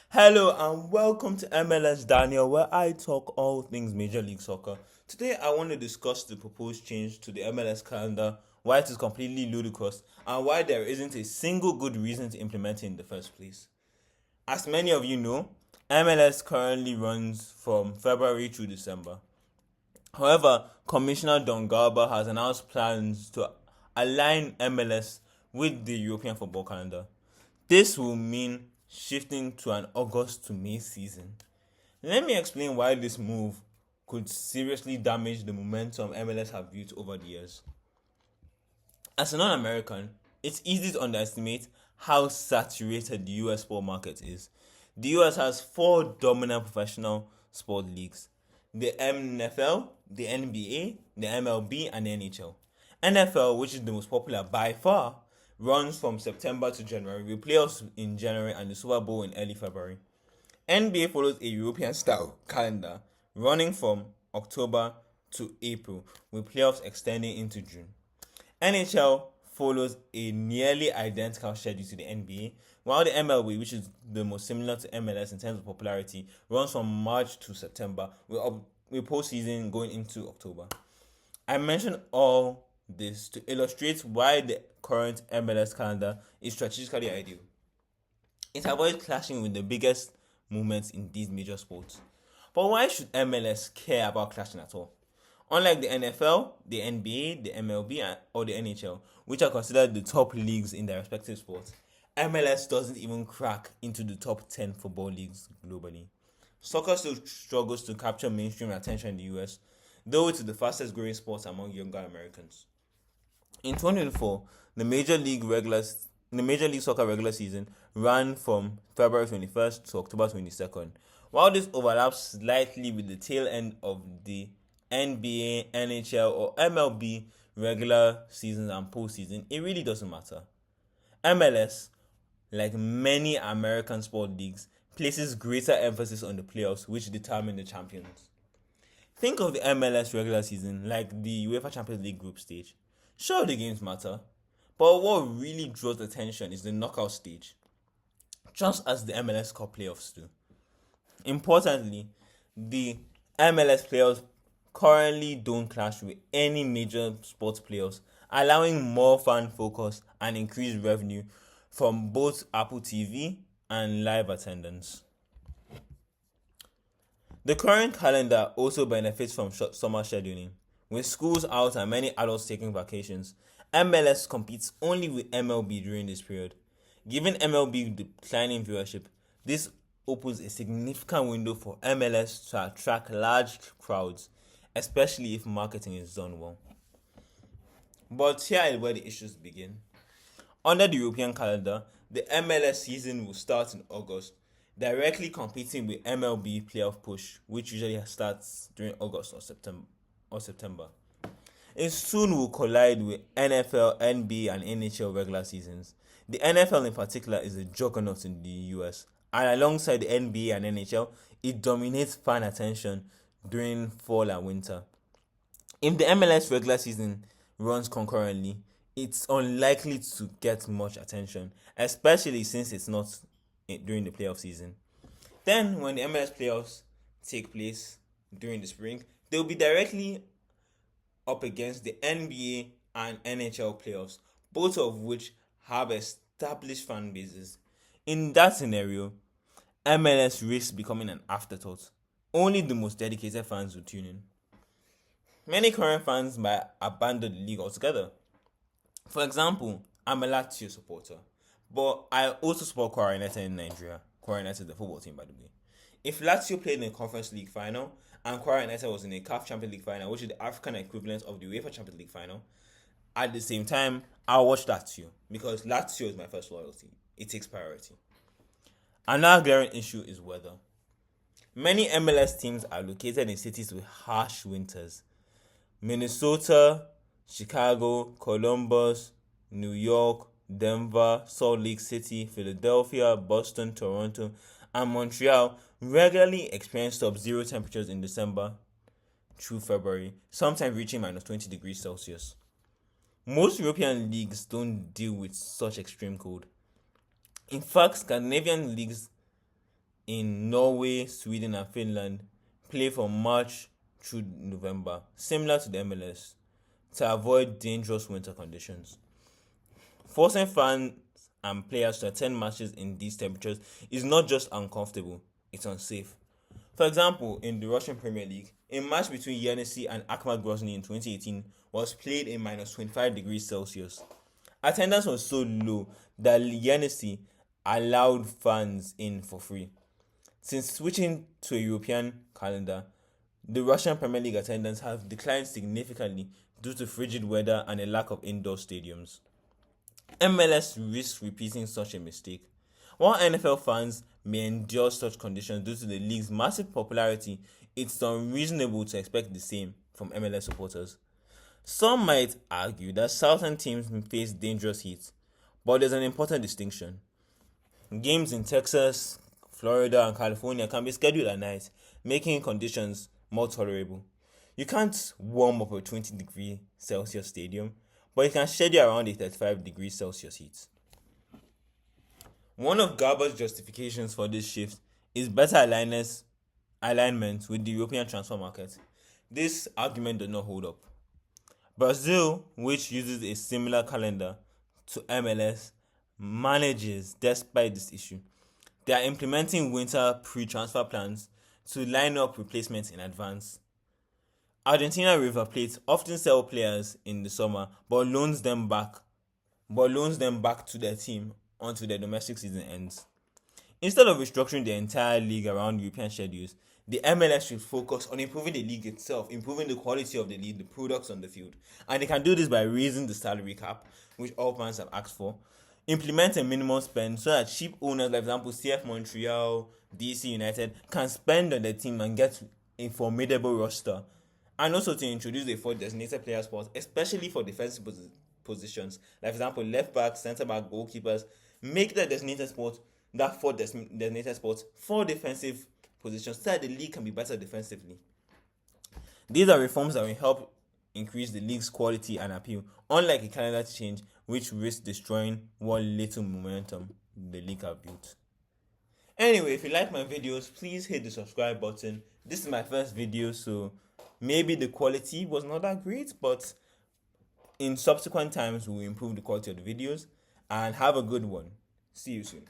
Hello and welcome to MLS Daniel, where I talk all things Major League Soccer. Today I want to discuss the proposed change to the MLS calendar, why it is completely ludicrous, and why there isn't a single good reason to implement it in the first place. As many of you know, MLS currently runs from February through December. However, Commissioner Don Garber has announced plans to align MLS with the European football calendar. This will mean shifting to an August to May season. Let me explain why this move could seriously damage the momentum MLS have built over the years. As a non-American, it's easy to underestimate how saturated the US sport market is. The US has four dominant professional sport leagues: the NFL, the NBA, the MLB, and the NHL. NFL, which is the most popular by far, runs from September to January, with playoffs in January and the Super Bowl in early February. NBA follows a European style calendar running from October to April, with playoffs extending into June. NHL follows a nearly identical schedule to the NBA, while the MLB, which is the most similar to MLS in terms of popularity, runs from March to September, with postseason going into October. I mentioned all this to illustrate why the current MLS calendar is strategically ideal. It avoids clashing with the biggest movements in these major sports. But why should MLS care about clashing at all? Unlike the NFL, the NBA, the MLB, or the NHL, which are considered the top leagues in their respective sports, MLS doesn't even crack into the top 10 football leagues globally. Soccer still struggles to capture mainstream attention in the US, though it's the fastest growing sport among younger Americans. In 2024, the Major League Soccer regular season ran from February 21st to October 22nd. While this overlaps slightly with the tail end of the NBA, NHL, or MLB regular seasons and postseason, it really doesn't matter. MLS, like many American sport leagues, places greater emphasis on the playoffs, which determine the champions. Think of the MLS regular season like the UEFA Champions League group stage. Sure, the games matter, but what really draws attention is the knockout stage, just as the MLS Cup playoffs do. Importantly, the MLS playoffs currently don't clash with any major sports playoffs, allowing more fan focus and increased revenue from both Apple TV and live attendance. The current calendar also benefits from short summer scheduling. With schools out and many adults taking vacations, MLS competes only with MLB during this period. Given MLB declining viewership, this opens a significant window for MLS to attract large crowds, especially if marketing is done well. But here is where the issues begin. Under the European calendar, the MLS season will start in August, directly competing with MLB playoff push, which usually starts during August or September. It soon will collide with NFL, NBA, and NHL regular seasons. The NFL in particular is a juggernaut in the US, and alongside the NBA and NHL, it dominates fan attention during fall and winter. If the MLS regular season runs concurrently, it's unlikely to get much attention, especially since it's not during the playoff season. Then, when the MLS playoffs take place during the spring, they'll be directly up against the NBA and NHL playoffs, both of which have established fan bases. In that scenario, MLS risks becoming an afterthought. Only the most dedicated fans will tune in. Many current fans might abandon the league altogether. For example, I'm a Lazio supporter, but I also support Kwara United in Nigeria. Kwara United is the football team, by the way. If Lazio played in a Conference League final and Kwara United was in a CAF Champions League final, which is the African equivalent of the UEFA Champions League final, at the same time, I'll watch Lazio because Lazio is my first loyalty. It takes priority. Another glaring issue is weather. Many MLS teams are located in cities with harsh winters. Minnesota, Chicago, Columbus, New York, Denver, Salt Lake City, Philadelphia, Boston, Toronto, and Montreal regularly experience sub-zero temperatures in December through February, sometimes reaching minus 20 degrees Celsius. Most European leagues don't deal with such extreme cold. In fact, Scandinavian leagues in Norway, Sweden, and Finland play from March through November, similar to the MLS, to avoid dangerous winter conditions. Forcing fans and players to attend matches in these temperatures is not just uncomfortable, it's unsafe. For example, in the Russian Premier League, a match between Yenisei and Akhmat Grozny in 2018 was played in minus 25 degrees Celsius. Attendance was so low that Yenisei allowed fans in for free. Since switching to a European calendar, the Russian Premier League attendance has declined significantly due to frigid weather and a lack of indoor stadiums. MLS risks repeating such a mistake. While NFL fans may endure such conditions due to the league's massive popularity, it's unreasonable to expect the same from MLS supporters. Some might argue that southern teams face dangerous heat, but there's an important distinction. Games in Texas, Florida, and California can be scheduled at night, making conditions more tolerable. You can't warm up a 20-degree Celsius stadium, but you can schedule around a 35 degrees Celsius heat. One of Garber's justifications for this shift is better alignment with the European transfer market. This argument does not hold up. Brazil, which uses a similar calendar to MLS, manages despite this issue. They are implementing winter pre-transfer plans to line up replacements in advance. Argentina River Plate often sell players in the summer but loans them back to their team until their domestic season ends. Instead of restructuring the entire league around European schedules, the MLS should focus on improving the league itself, improving the quality of the league, the products on the field. And they can do this by raising the salary cap, which all fans have asked for. Implement a minimum spend so that cheap owners, like for example CF Montreal, DC United, can spend on their team and get a formidable roster. And also to introduce a fourth designated player spot, especially for defensive positions, like for example left back, centre back, goalkeepers. Make that designated spot that fourth designated spot for defensive positions so that the league can be better defensively. These are reforms that will help increase the league's quality and appeal, unlike a calendar change which risks destroying what little momentum the league have built. Anyway, if you like my videos, please hit the subscribe button. This is my first video, so maybe the quality was not that great, but in subsequent times we'll improve the quality of the videos. And have a good one. See you soon.